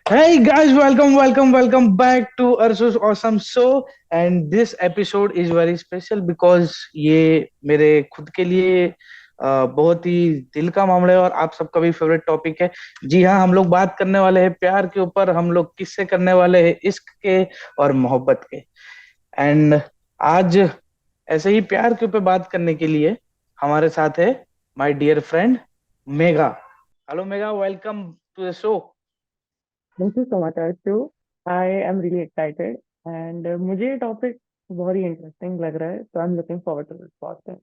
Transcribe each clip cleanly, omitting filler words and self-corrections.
Hey guys, welcome back to Arsu's awesome show. And this episode is very special because ये मेरे खुद के लिए बहुत ही दिल का मामला है और आप सबका भी फेवरेट टॉपिक है। जी हाँ, हम लोग बात करने वाले हैं प्यार के ऊपर। हम लोग किससे करने वाले हैं, इश्क के और मोहब्बत के। एंड आज ऐसे ही प्यार के ऊपर बात करने के लिए हमारे साथ है my dear friend Megha. Hello Megha, welcome to the show. Thank you so much Arshu. I am really excited and मुझे ये टॉपिक बहुत ही इंटरेस्टिंग लग रहा है, तो I am looking forward to this podcast.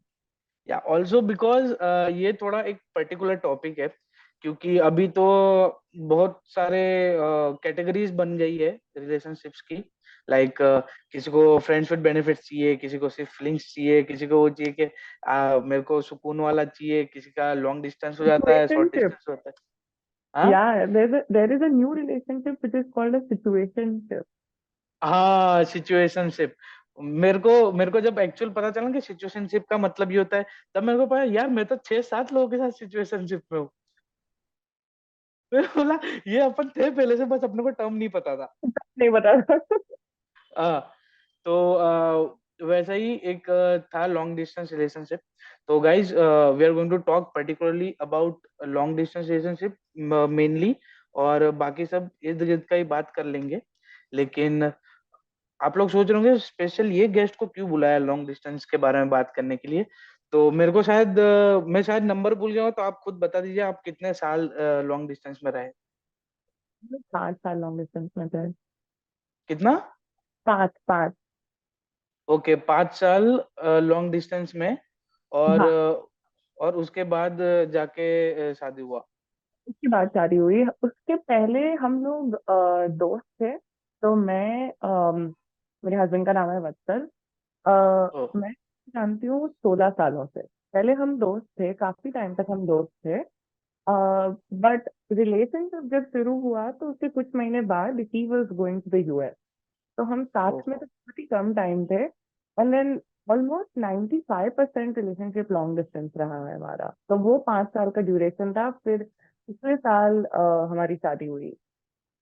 Yeah also because ये थोड़ा एक पर्टिकुलर टॉपिक है, क्योंकि अभी तो बहुत सारे कैटेगरीज बन गई है रिलेशनशिप्स की। लाइक किसी को फ्रेंड्स विद बेनिफिट्स चाहिए, किसी को सिर्फ फीलिंग्स चाहिए, किसी को वो चाहिए कि मेरे को सुकून वाला चाहिए, किसी का लॉन्ग डिस्टेंस हो जाता है, शॉर्ट सिचुएशनशिप, डिस्टेंस होता है। हाँ yeah there is a new relationship which is called a situationship. हाँ, सिचुएशनशिप। मेरे को जब एक्चुअल पता चला कि सिचुएशनशिप का मतलब ये होता है, तब मेरे को पता यार मैं तो 6-7 लोगों के साथ सिचुएशनशिप में हूँ। मैं बोला ये अपन थे पहले से, बस अपने को टर्म नहीं पता था। नहीं बता रहा। आ, तो वैसा ही एक था लॉन्ग डिस्टेंस रिलेशनशिप। तो guys we are going to talk particularly about long distance relationship mainly. और बाकी सब इर्द गिर्द का ही बात कर लेंगे। लेकिन आप लोग सोच रहे होंगे स्पेशल ये गेस्ट को क्यों बुलाया लॉन्ग डिस्टेंस के बारे में बात करने के लिए। तो मेरे को शायद मैं शायद नंबर भूल गया हूँ, तो आप खुद बता दीजिए आप कितने साल लॉन्ग डिस्टेंस में रहे। 5 साल लॉन्ग डिस्टेंस में थे। कितना? पाँच पाँच। ओके, 5 साल लॉन्ग डिस्टेंस में। और हाँ, और उसके बाद जाके शादी हुआ। उसकी बात शादी हुई। उसके पहले हम लोग दोस्त थे। तो मैं मेरे हस्बैंड का नाम है वत्सल। ओ, मैं जानती हूँ 16 सालों से। पहले हम दोस्त थे, काफी टाइम तक हम दोस्त थे। बट रिलेशनशिप जब शुरू हुआ तो उसके कुछ महीने बाद ही was going to the US. तो हम साथ में ओहो। तो बहुत ही कम टाइम थे। And then almost 95% relationship long distance रहा है हमारा। तो वो 5 साल का ड्यूरेशन था। फिर पिछले साल हमारी शादी हुई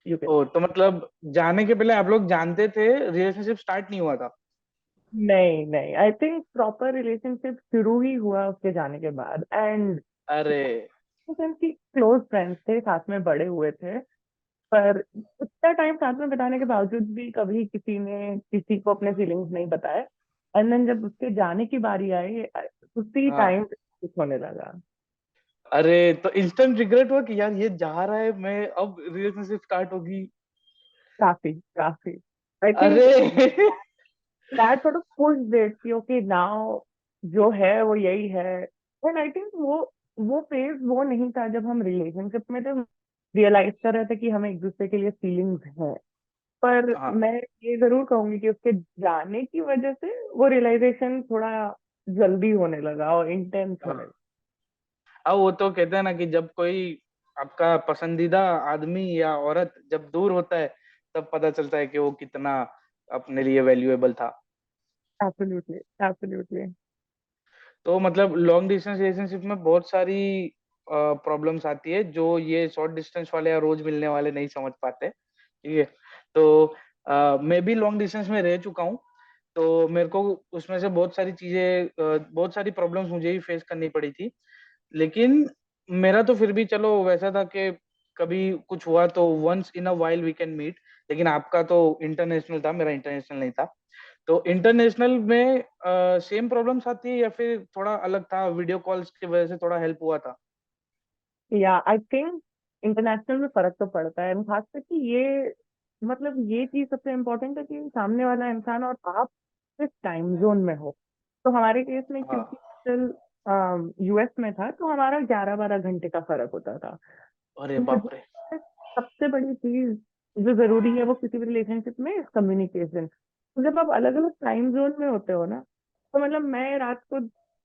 यूके। ओ, तो मतलब जाने के पहले आप लोग जानते थे, रिलेशनशिप स्टार्ट नहीं हुआ था? नहीं नहीं, आई थिंक प्रॉपर रिलेशनशिप शुरू ही हुआ उसके जाने के बाद। एंड अरे, की क्लोज फ्रेंड्स थे, साथ में बड़े हुए थे। पर उतना टाइम साथ में बिताने के बावजूद भी कभी किसी ने किसी को अपने फीलिंग्स नहीं बताए। एंड देन जब उसके जाने की बारी आई, उसी हाँ। टाइम कुछ होने लगा। अरे, तो इंस्टेंट रिग्रेट हुआ कि यार ये जा रहा है, मैं अब रिलेशनशिप स्टार्ट होगी। काफी काफी। आई थिंक अरे that sort of pushed it कि ओके नाउ जो है वो यही है। एंड आई थिंक वो फेज वो नहीं था जब हम रिलेशनशिप में थे, रियलाइज कर रहे थे कि हमें एक दूसरे के लिए फीलिंग्स हैं। पर हाँ मैं ये जरूर कहूंगी कि उसके जाने की वजह से वो रियलाइजेशन थोड़ा जल्दी होने लगा और इंटेंस होने हाँ। लगा। अब वो तो कहते हैं ना कि जब कोई आपका पसंदीदा आदमी या औरत जब दूर होता है, तब पता चलता है कि वो कितना अपने लिए वैल्यूएबल था। Absolutely absolutely. तो मतलब लॉन्ग डिस्टेंस रिलेशनशिप में बहुत सारी प्रॉब्लम्स आती है जो ये शॉर्ट डिस्टेंस वाले या रोज मिलने वाले नहीं समझ पाते। ठीक है। तो मैं भी लॉन्ग डिस्टेंस में रह चुका हूँ। तो मेरे को उसमें से बहुत सारी चीजें, बहुत सारी प्रॉब्लम्स मुझे ही फेस करनी पड़ी थी। लेकिन मेरा तो फिर भी चलो वैसा था कि कभी कुछ हुआ तो once in a while we can meet. लेकिन आपका तो इंटरनेशनल था, मेरा इंटरनेशनल नहीं था। तो इंटरनेशनल में सेम प्रॉब्लम्स आती है या फिर थोड़ा अलग था, वीडियो कॉल्स की वजह से थोड़ा हेल्प हुआ था? या आई थिंक इंटरनेशनल में फर्क तो पड़ता है, खास करके ये मतलब ये चीज सबसे इम्पोर्टेंट है कि सामने वाला इंसान और आप किस टाइम जोन में हो। तो हमारे केस में क्योंकि हाँ। still यूएस में था, तो हमारा 11-12 घंटे का फर्क होता था। अरे तो मुझे बाप रे। लगता है सबसे बड़ी चीज जो जरूरी है वो किसी भी रिलेशनशिप में कम्युनिकेशन। तो जब आप अलग अलग टाइम जोन में होते हो ना, तो मतलब मैं रात को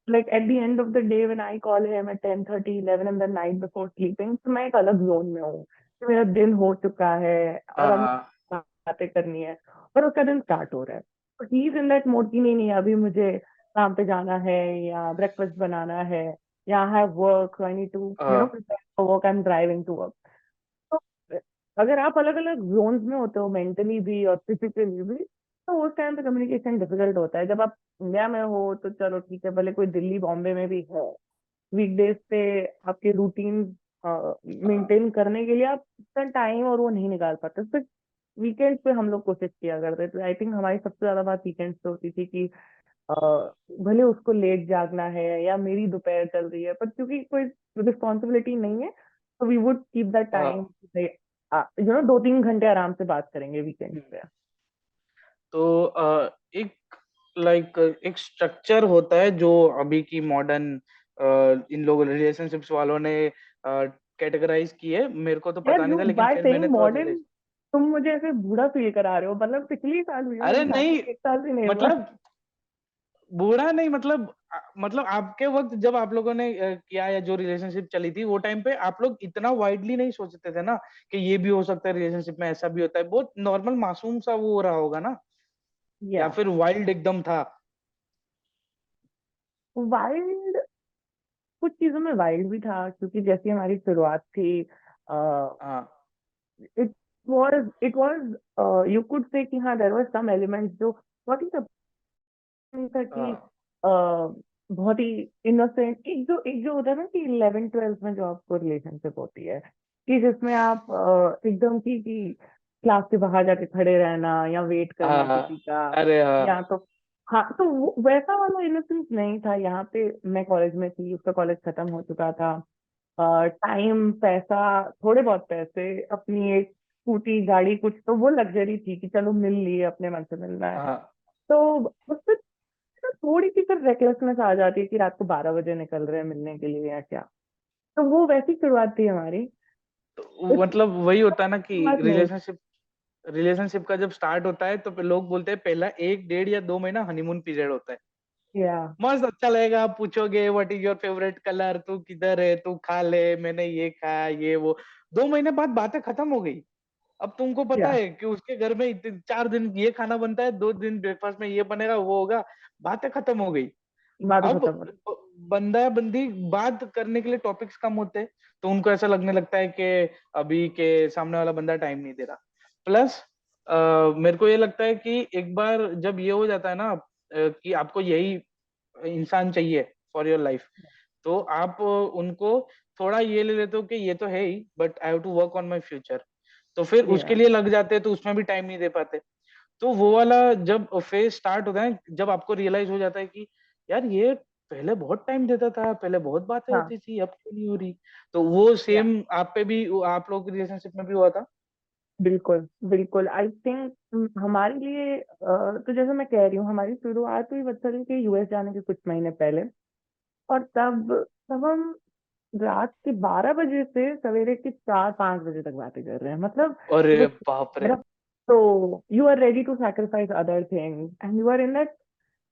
like at the end of the day when I call him at 10:30-11 in the night before sleeping, तो मैं एक अलग जोन में हूँ कि मेरा दिन हो चुका है और अब हाँ बातें करनी है और उसका दिन स्टार्ट हो रहा है। तो he is in that mode कि नहीं नहीं अभी मुझे काम पे जाना है या ब्रेकफास्ट बनाना है या I have work, I need to हाँ prepare for work, I am driving to work. अगर आप अलग अलग जोन्स में होते हो, मेंटली भी और फिजिकली भी, तो उस टाइम पे कम्युनिकेशन डिफिकल्ट होता है। जब आप इंडिया में हो तो चलो ठीक है, भले कोई दिल्ली बॉम्बे में भी है, वीकडेज पे आपके रूटीन मेंटेन करने के लिए आप इतना टाइम और वो नहीं निकाल पाते, तो वीकेंड पे हम लोग कोशिश किया करते थे। आई थिंक हमारी सबसे ज्यादा बात वीकेंड्स पे होती थी कि अ, भले उसको लेट जागना है या मेरी दोपहर चल रही है, पर क्योंकि कोई रिस्पॉन्सिबिलिटी नहीं है, तो we would keep that time, हाँ। 2-3 घंटे आराम से बात करेंगे वीकेंड पे। तो एक लाइक एक स्ट्रक्चर होता है जो अभी की मॉडर्न इन लोग रिलेशनशिप्स वालों ने कैटेगराइज की है, मेरे को तो यार पता नहीं यू था, लेकिन बाय फिर मैंने सेइंग थोड़ा मॉडर्न, रियलाइज। तुम मुझे ऐसे बूढ़ा फील करा रहे हो, मतलब पिछली साल हुई है अरे मेरी शादी, नहीं, 1 साल भी नहीं हुआ। मतलब बूढ़ा नहीं, मतलब मतलब आपके वक्त जब आप लोगों ने किया या जो रिलेशनशिप चली थी वो टाइम पे आप लोग इतना वाइडली नहीं सोचते थे ना कि ये भी हो सकता है रिलेशनशिप में, ऐसा भी होता है, बहुत नॉर्मल मासूम सा वो हो रहा होगा ना, या या फिर वाइल्ड एकदम था। वाइल्ड, कुछ चीजों में वाइल्ड भी था, क्योंकि जैसी हमारी शुरुआत थी, हाँ it it was you could say कि हाँ, देयर वर सम एलिमेंट्स जो बहुत ही नहीं था कि हाँ बहुत ही इनोसेंट, एक जो होता है ना कि 11th 12th में जो आपको रिलेशनशिप होती है, कि जिसमें आप एकदम कि क्लास के बाहर जाके खड़े रहना या वेट करना किसी हाँ। का, अरे या हाँ। तो हाँ, तो वैसा वाला इनोसेंस नहीं था यहाँ पे। मैं कॉलेज में थी, उसका कॉलेज खत्म हो चुका था। टाइम, पैसा, थोड़े बहुत पैसे, अपनी एक स्कूटी गाड़ी, कुछ तो वो लग्जरी थी कि चलो मिल लिए, अपने मन से मिलना है। हाँ तो उससे ना थोड़ी सी फिर रेकलेसनेस आ जाती है कि रात को 12 बजे निकल रहे हैं मिलने के लिए या क्या। तो वो वैसी शुरुआत थी हमारी। तो मतलब वही होता है ना कि शुरुआत नहीं। रिलेशनशिप रिलेशनशिप का जब स्टार्ट होता है तो फिर लोग बोलते हैं पहला 1 1.5 या 2 महीना हनीमून पीरियड होता है, या मस्त अच्छा लगेगा, आप पूछोगे what is your favourite colour, तू किधर है, तू खा ले, मैंने ये खाया, ये वो। 2 महीने बाद बातें खत्म हो गई। अब तुमको पता या है कि उसके घर में 4 दिन ये खाना बनता है, 2 दिन ब्रेकफास्ट में ये बनेगा, वो होगा, बातें खत्म हो गई। बात अब खत्म हो गई। बंदा बंदी बात करने के लिए टॉपिक्स कम होते हैं, तो उनको ऐसा लगने लगता है कि अभी के सामने वाला बंदा टाइम नहीं दे रहा। प्लस मेरे को ये लगता है कि एक बार जब ये हो जाता है ना कि आपको यही इंसान चाहिए फॉर योर लाइफ, तो आप उनको थोड़ा ये ले लेते हो कि ये तो है ही, but I have to work on my future, तो फिर उसके या लिए लग जाते हैं, तो उसमें भी टाइम नहीं दे पाते। तो वो वाला जब फेज स्टार्ट होता है, जब आपको रियलाइज हो जाता है कि यार ये पहले बहुत टाइम देता था, पहले बहुत बातें हाँ। होती थी, अब क्यों नहीं हो रही। तो वो या सेम आप पे भी, आप लोग की रिलेशनशिप में भी हुआ था। बिल्कुल बिल्कुल, आई थिंक हमारे लिए तो जैसे मैं कह रही हूँ, हमारी शुरुआत हुई वत्सल के यूएस जाने के कुछ महीने पहले। और तब तब हम रात के 12 बजे से सवेरे के 4-5 बजे तक बातें कर रहे हैं, मतलब अरे जब बाप रे। मेरा, तो you are ready to sacrifice other things and you are in that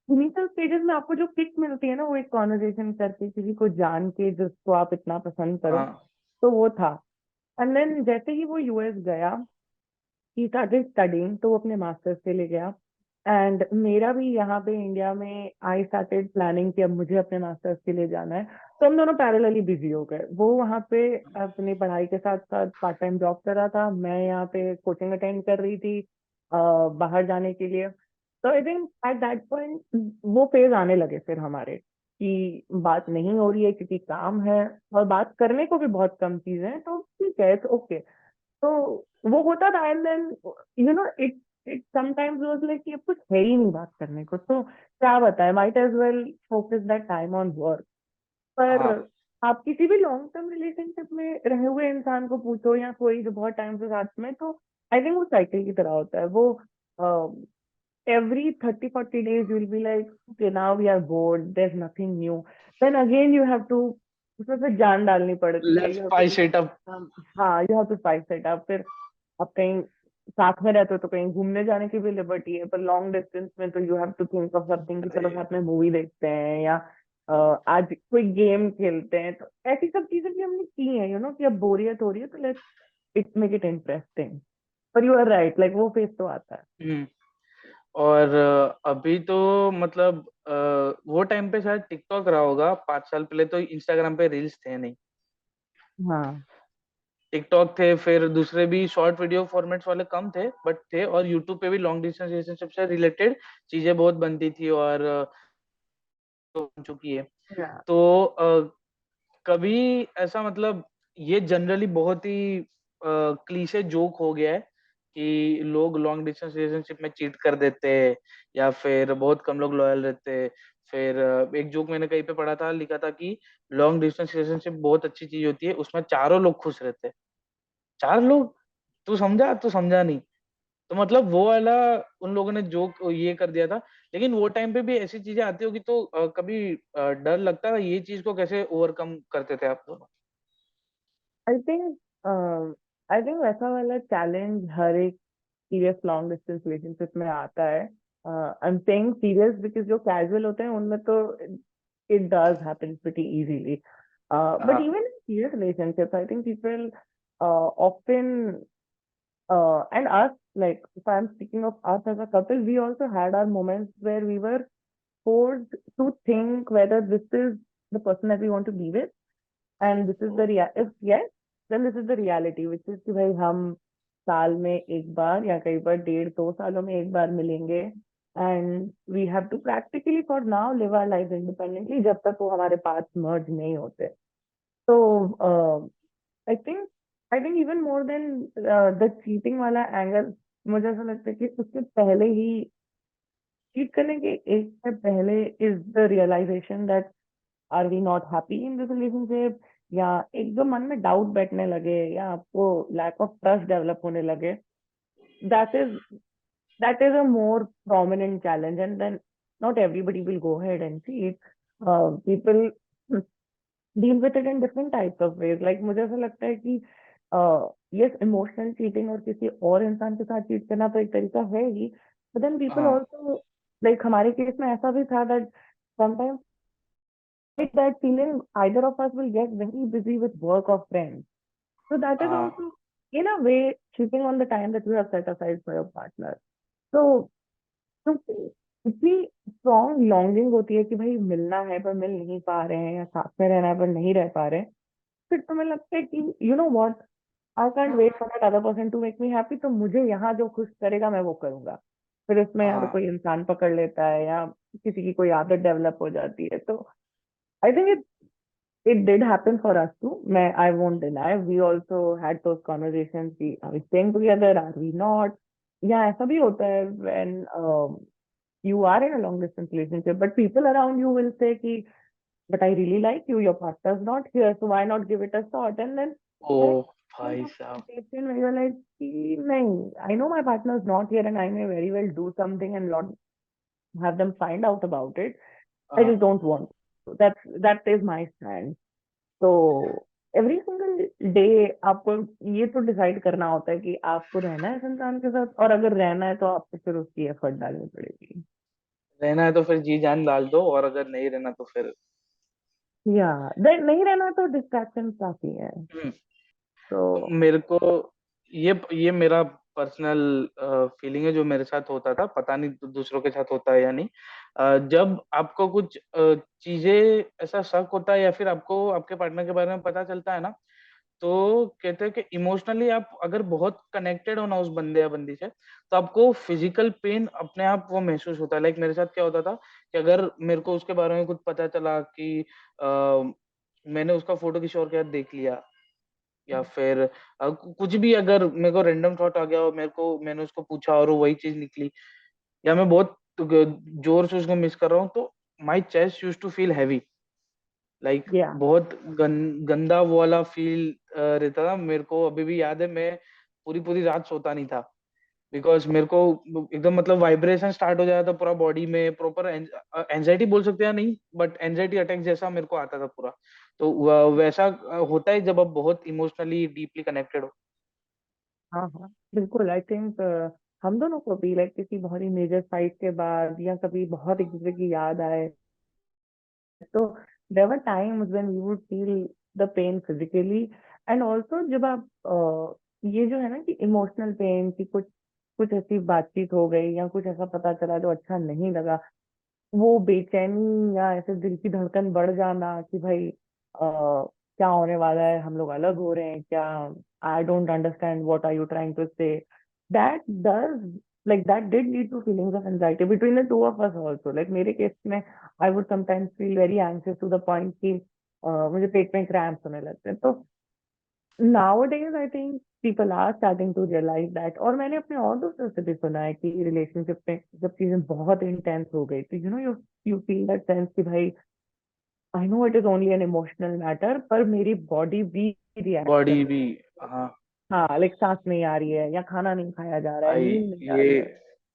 initial stages में। आपको जो किक मिलती है ना, वो एक कॉन्वर्जेशन करके किसी को जान के जिसको आप इतना पसंद करो, हाँ। तो वो था। एंड देन जैसे ही वो यूएस गया, ही स्टार्टेड स्टडिंग, तो वो अपने मास्टर्स के लिए गया। एंड मेरा भी यहाँ पे इंडिया में आई स्टार्टेड प्लानिंग कि अब मुझे अपने मास्टर्स के लिए जाना है। तो हम दोनों पैरेलली बिजी हो गए। वो वहाँ पे अपनी पढ़ाई के साथ साथ पार्ट टाइम जॉब कर रहा था, मैं यहाँ पे कोचिंग अटेंड कर रही थी बाहर जाने के लिए। तो I think at that point वो फेज आने लगे फिर हमारे, कि बात नहीं हो रही है क्योंकि काम है, और बात करने को भी बहुत कम चीजें हैं, तो ठीक है, इट्स ओके। तो वो होता था। And then it it sometimes was like कि अब कुछ है ही नहीं बात करने को, तो क्या बताए, might as well focus that time on work. पर हाँ। आप किसी भी लॉन्ग टर्म रिलेशनशिप में रहे हुए इंसान को पूछो, या कोई जो बहुत टाइम से साथ में, तो आई थिंक वो साइकिल की तरह होता है। वो every 30-40 days you'll be like, okay, now we are bored, there's nothing new. Then again you have to, उसमें फिर जान डालनी पड़ती है, लेट्स स्पाइस इट अप। हाँ, you have to spice it up. फिर आप कहीं साथ में रहते हो तो कहीं घूमने जाने की भी लिबर्टी है, पर लॉन्ग डिस्टेंस में तो you have to think of something कि अरे चलो साथ में मूवी देखते हैं, या आज कोई गेम खेलते हैं। तो ऐसी सब चीजें भी हमने की हैं, कि अब बोरियत हो रही है, तो let's it make it interesting. पर यू आर राइट, लाइक वो फेज तो आता है। हम्म। और अभी तो मतलब वो टाइम पे शायद टिकटॉक रहा होगा, 5 साल पहले तो इंस्टाग्राम पे रील्स थे नहीं। हाँ। टिकटॉक थे, फिर दूसरे भी शॉर्ट वीडियो फॉर्मेट्स वाले कम थे बट थे, और यूट्यूब पे भी लॉन्ग डिस्टेंस रिलेशनशिप से रिलेटेड चीजें बहुत बनती थी और बन चुकी है। या तो कभी ऐसा मतलब ये जनरली बहुत ही क्लीशे जोक हो गया है कि लोग लॉन्ग डिस्टेंस रिलेशनशिप में चीट कर देते हैं या फिर बहुत कम लोग लॉयल रहते हैं। फिर एक जोक मैंने कहीं पे पढ़ा था, लिखा था कि लॉन्ग डिस्टेंस रिलेशनशिप बहुत अच्छी चीज होती है, उसमें चारों लोग खुश रहते हैं। चार लोग, तू समझा नहीं। तो मतलब वो वाला उन लोगों ने जोक ये कर दिया था। लेकिन वो टाइम पे भी ऐसी चीजें आती होगी तो कभी डर लगता था, ये चीज को कैसे ओवरकम करते थे आप दोनों? आई थिंक आई थिंक वैसा वाला चैलेंज हर एक सीरियस लॉन्ग डिस्टेंस रिलेशनशिप में आता है। I am saying serious because जो कैजुअल होते हैं उनमें तो it does happen pretty easily, but हाँ, even in serious relationship I think people often and us, like if I'm speaking of us as a couple, we also had our moments where we were forced to think whether this is the person that we want to be with, and this is the if yes, then this is the reality, which is कि भाई हम साल में एक बार या कई बार 1.5-2 सालों में एक बार मिलेंगे, and we have to practically for now live our lives independently जब तक वो हमारे पास merge नहीं होते। तो I think I think even more than the cheating वाला एंगल, मुझे ऐसा लगता है कि उससे पहले ही, चीट करने के एक स्टेप पहले is the realisation that are we not happy in this relationship, या एक जो मन में डाउट बैठने लगे या आपको लैक ऑफ ट्रस्ट डेवलप होने लगे, that is that is a more prominent challenge, and then not everybody will go ahead and cheat. People deal with it in different types of ways. Like मुझे ऐसा लगता है कि yes, emotional cheating और किसी और इंसान के साथ चीट करना तो एक तरीका है ही, बट देन पीपल हाँ, ऑल्सो, लाइक हमारे केस में ऐसा भी था that sometimes that feeling either of us will get very busy with work or friends. So that is हाँ, also in a way cheating on the time that you have set aside for your partner. So क्योंकि इतनी strong longing होती है कि भाई मिलना है पर मिल नहीं पा रहे हैं, या साथ में रहना है पर नहीं रह पा रहे हैं, फिर तुम्हें लगता है कि you know what, I can't wait for that other person to make me happy, तो मुझे यहाँ जो खुश करेगा मैं वो करूंगा। फिर इसमें या तो हाँ, कोई इंसान पकड़ लेता है या किसी की कोई आदत डेवलप हो जाती है। तो I think it did happen for us too. I won't deny. We also had those conversations. Are we staying together? Are we not? Yeah, ऐसा भी होता है when you are in a long distance relationship, but people around you will say कि, but I really like you. Your partner's not here, so why not give it a shot? And then O there is a point भाई of साहब। conversation where you're like, कि नहीं, I know my partner's not here, and I may very well do something and not have them find out about it. I हाँ, just don't want to. That is my stand. तो every single day आपको ये तो decide करना होता है कि आपको रहना है इस इंसान के साथ, और अगर रहना है तो आपको फिर उसकी एफर्ट डालनी पड़ेगी। रहना है तो फिर जी जान डाल दो, और अगर नहीं रहना तो फिर या देन नहीं रहना तो डिस्ट्रैक्शन काफी है। हम्म। तो मेरे को ये मेरा पर्सनल फीलिंग है, जो मेरे साथ होता था, पता नहीं दूसरों के साथ होता है या नहीं। जब आपको कुछ चीजें ऐसा शक होता है या फिर आपको आपके पार्टनर के बारे में पता चलता है ना, तो कहते हैं कि इमोशनली आप अगर बहुत कनेक्टेड हो ना उस बंदे या बंदी से, तो आपको फिजिकल पेन अपने आप वो महसूस होता है। लाइक मेरे साथ क्या होता था कि अगर मेरे को उसके बारे में कुछ पता चला कि मैंने उसका फोटो किसी और के साथ देख लिया, या फिर कुछ भी, अगर मेरे को रैंडम थॉट आ गया और मैंने उसको पूछा और वो वही चीज निकली, या मैं बहुत जोर से उसको मिस कर रहा हूँ, तो my chest use to feel heavy. Like yeah बहुत गंदा वो वाला फील रहता था। मेरे को अभी भी याद है, मैं पूरी पूरी रात सोता नहीं था, बिकॉज मेरे को एकदम मतलब वाइब्रेशन स्टार्ट हो जाता था पूरा बॉडी में, प्रॉपर एंजाइटी बोल सकते हैं या नहीं, बट एंजाइटी अटैक जैसा मेरे को आता था पूरा। तो वैसा होता है जब आप बहुत इमोशनली डीपली कनेक्टेड हो। हाँ हाँ बिल्कुल। आई थिंक हम दोनों को भी लाइक किसी बहुत ही मेजर फाइट के बाद या कभी बहुत एक दूसरे की याद आए, तो there were times when we would feel the pain physically, and also जब आप ये जो है ना कि इमोशनल पेन की कुछ कुछ ऐसी बातचीत हो गई या कुछ ऐसा पता चला जो अच्छा नहीं लगा, वो बेचैनी या ऐसे दिल की धड़कन बढ़ जाना कि भाई क्या होने वाला है, हम लोग अलग हो रहे हैं क्या, I don't understand what are you trying to say. That does, like, that did lead to feelings of anxiety between the two of us also. Like मेरे केस में I would sometimes feel very anxious to the point कि मुझे पेट में cramps होने लगते हैं. तो nowadays I think people are starting to realize that. और मैंने अपने और दोस्तों से भी सुना है कि रिलेशनशिप में जब चीजें बहुत इंटेंस हो गई तो यू फील दैट सेंस कि भाई I know it is only an emotional matter, पर मेरी बॉडी भी रिएक्ट कर बॉडी रही भी। है. हाँ हाँ, लाइक सांस नहीं आ रही है या खाना नहीं खाया जा रहा है, भाई, नींद नहीं आ ये रही है.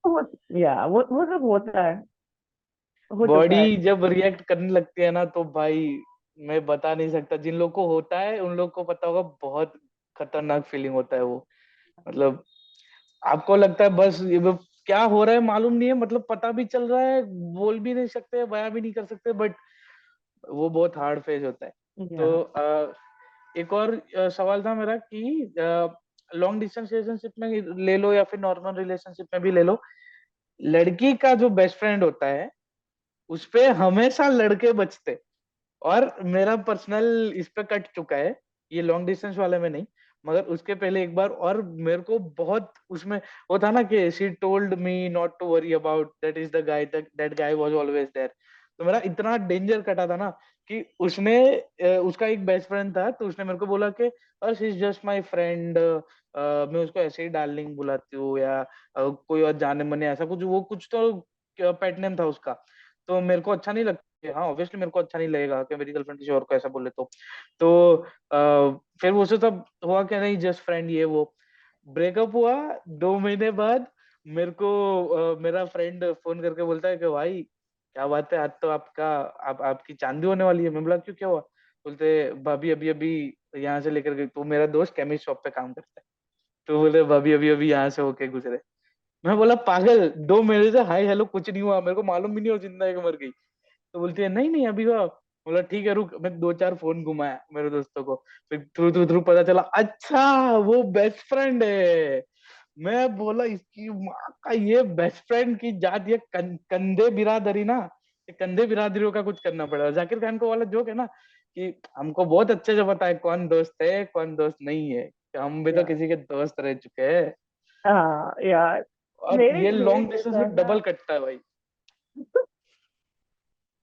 तो वो सब होता है, हो चुका है. बॉडी जब रिएक्ट करने लगती है ना, तो भाई मैं बता नहीं सकता। जिन लोग को होता है उन लोग को पता होगा, बहुत खतरनाक फीलिंग होता है वो। मतलब आपको लगता है बस ये क्या हो रहा है मालूम नहीं है, मतलब पता भी चल रहा है, बोल भी नहीं सकते, बयां भी नहीं कर सकते, बट वो बहुत हार्ड फेज होता है। या तो एक और सवाल था मेरा कि लॉन्ग डिस्टेंस रिलेशनशिप में ले लो या फिर नॉर्मल रिलेशनशिप में भी ले लो, लड़की का जो बेस्ट फ्रेंड होता है उस पे हमेशा लड़के बचते। और मेरा पर्सनल इस पे कट चुका है, ये लॉन्ग डिस्टेंस वाले में नहीं, मगर उसके पहले एक बार, और मेरे को बहुत उसमें वो था ना कि she told me not to worry about that is the guy, that guy was always there. तो मेरा इतना डेंजर कटा था ना कि उसने उसका एक बेस्ट फ्रेंड था, तो उसने मेरे को बोला कि she is just my friend, मैं उसको ऐसे ही डार्लिंग बुलाती हूँ, या कोई और जाने मने ऐसा कुछ, वो कुछ तो पेट नेम था उसका। तो मेरे को अच्छा नहीं लगता, हाँ ऑब्वियसली मेरे को अच्छा नहीं लगेगा कि मेरी गर्लफ्रेंड किसी और को ऐसा बोले तो फिर वो से तब हुआ क्या, नहीं जस्ट फ्रेंड ये वो। ब्रेकअप हुआ 2 महीने बाद, मेरे को मेरा फ्रेंड फोन करके बोलता है कि भाई क्या बात है, आज तो आपकी चांदी होने वाली है। मैं बोला क्यों, क्या हुआ? बोलते भाभी अभी अभी यहाँ से लेकर गई, तो मेरा दोस्त केमिस्ट शॉप पे काम करता है, तो बोले भाभी अभी अभी यहाँ से होके गुजरे। मैं बोला पागल, 2 महीने से हाय हेलो कुछ नहीं हुआ, मेरे को मालूम भी नहीं हो जिंदा है कि मर गई। तो बोलती है नहीं नहीं अभी हुआ। बोला ठीक है रुक, मैं 2 4 फोन घुमाया मेरे दोस्तों को, फिर थ्रू थ्रू थ्रू पता चला अच्छा वो बेस्ट फ्रेंड है। मैं बोला इसकी माँ का, ये बेस्ट फ्रेंड की जात, ये कंधे बिरादरी ना, ये कंधे बिरादरियों का कुछ करना पड़ेगा। जाकिर खान को वाला जोक है ना कि हमको बहुत अच्छे से पता है कौन दोस्त है कौन दोस्त नहीं है, कि हम भी तो या किसी के दोस्त रह चुके हैं। हाँ यार, और मेरे ये मेरे लॉन्ग केस डिस्टेंस में में ना. डबल कटता है भाई।